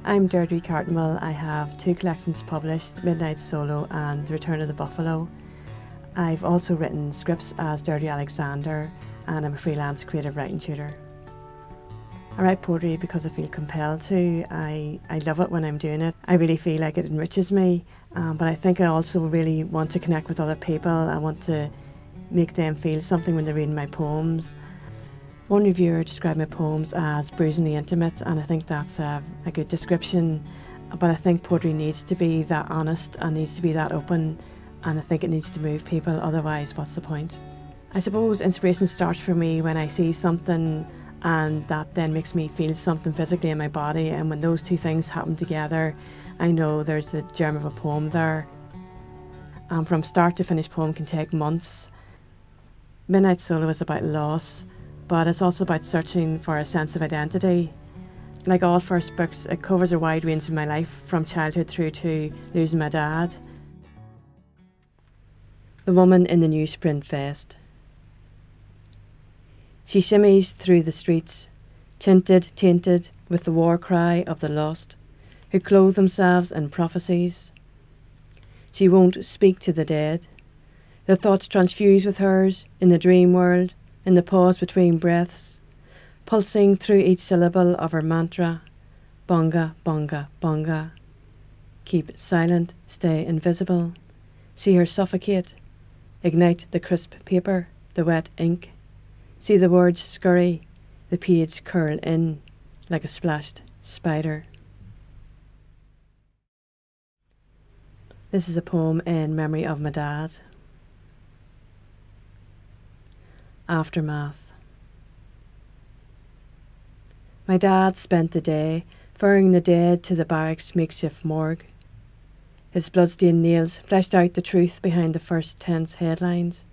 I'm Deirdre Cartmill. I have 2 collections published, Midnight Solo and Return of the Buffalo. I've also written scripts as Deirdre Alexander, and I'm a freelance creative writing tutor. I write poetry because I feel compelled to. I love it when I'm doing it. I really feel like it enriches me, but I think I also really want to connect with other people. I want to make them feel something when they're reading my poems. One reviewer described my poems as bruisingly intimate, and I think that's a good description. But I think poetry needs to be that honest and needs to be that open, and I think it needs to move people, otherwise what's the point? I suppose inspiration starts for me when I see something and that then makes me feel something physically in my body, and when those two things happen together, I know there's the germ of a poem there. From start to finish poem can take months. Midnight Solo is about loss, but it's also about searching for a sense of identity. Like all first books, it covers a wide range of my life, from childhood through to losing my dad. The woman in the newsprint vest. She shimmies through the streets, tainted with the war cry of the lost, who clothe themselves in prophecies. She won't speak to the dead. Their thoughts transfuse with hers in the dream world, in the pause between breaths, pulsing through each syllable of her mantra, bonga, bonga, bonga. Keep silent, stay invisible. See her suffocate, ignite the crisp paper, the wet ink. See the words scurry, the page curl in like a splashed spider. This is a poem in memory of my dad. Aftermath. My dad spent the day ferrying the dead to the barracks' makeshift morgue. His bloodstained nails fleshed out the truth behind the first tense headlines.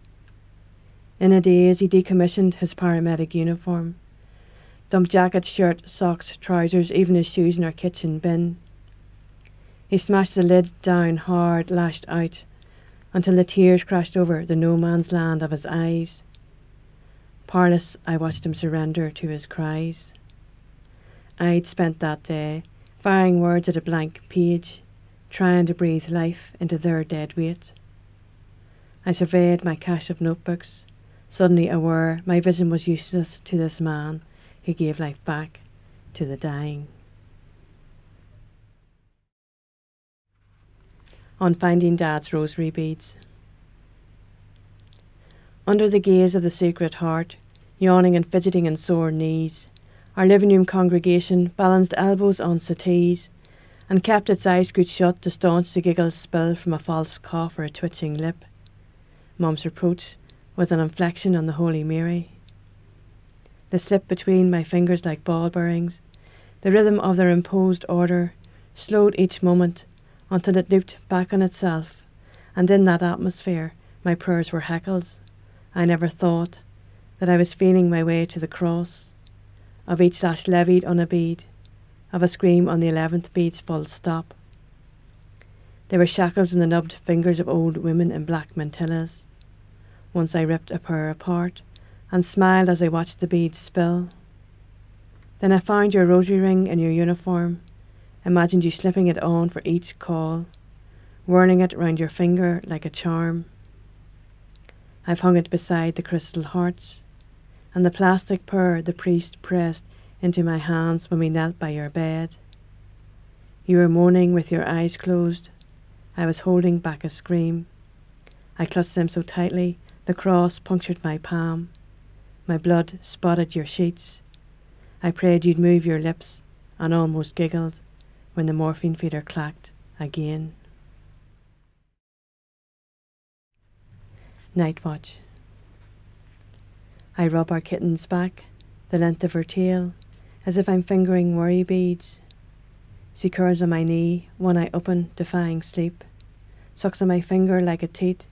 In a daze, he decommissioned his paramedic uniform, dumped jacket, shirt, socks, trousers, even his shoes in our kitchen bin. He smashed the lid down hard, lashed out, until the tears crashed over the no-man's land of his eyes. Powerless, I watched him surrender to his cries. I'd spent that day firing words at a blank page, trying to breathe life into their dead weight. I surveyed my cache of notebooks, suddenly aware my vision was useless to this man who gave life back to the dying. On finding Dad's rosary beads. Under the gaze of the Sacred Heart, yawning and fidgeting in sore knees, our living room congregation balanced elbows on settees and kept its eyes screwed shut to staunch the giggles spill from a false cough or a twitching lip. Mum's reproach was an inflection on the Holy Mary. They slipped between my fingers like ball bearings. The rhythm of their imposed order slowed each moment until it looped back on itself, and in that atmosphere my prayers were heckles. I never thought that I was feeling my way to the cross, of each lash levied on a bead, of a scream on the 11th bead's full stop. There were shackles in the nubbed fingers of old women in black mantillas. Once I ripped a pair apart and smiled as I watched the beads spill. Then I found your rosary ring in your uniform, imagined you slipping it on for each call, whirling it round your finger like a charm. I've hung it beside the crystal hearts and the plastic pearl the priest pressed into my hands when we knelt by your bed. You were moaning with your eyes closed. I was holding back a scream. I clutched them so tightly the cross punctured my palm. My blood spotted your sheets. I prayed you'd move your lips and almost giggled when the morphine feeder clacked again. Night watch. I rub our kitten's back, the length of her tail, as if I'm fingering worry beads. She curls on my knee, one eye open, defying sleep, sucks on my finger like a teat,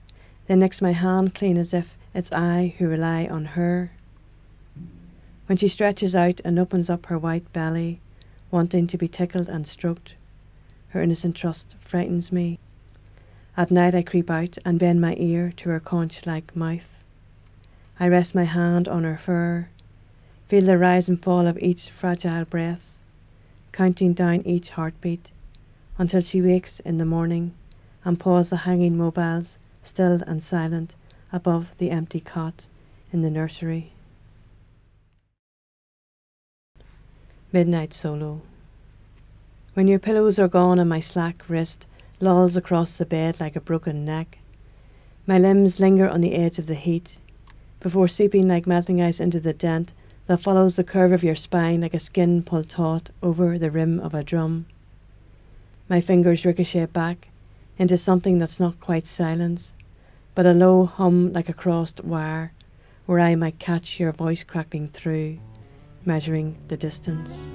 then licks my hand clean as if it's I who rely on her. When she stretches out and opens up her white belly, wanting to be tickled and stroked, her innocent trust frightens me. At night I creep out and bend my ear to her conch-like mouth. I rest my hand on her fur, feel the rise and fall of each fragile breath, counting down each heartbeat, until she wakes in the morning and paws the hanging mobiles, still and silent, above the empty cot in the nursery. Midnight Solo. When your pillows are gone and my slack wrist lolls across the bed like a broken neck, my limbs linger on the edge of the heat, before seeping like melting ice into the dent that follows the curve of your spine like a skin pulled taut over the rim of a drum. My fingers ricochet back into something that's not quite silence, but a low hum like a crossed wire, where I might catch your voice crackling through, measuring the distance.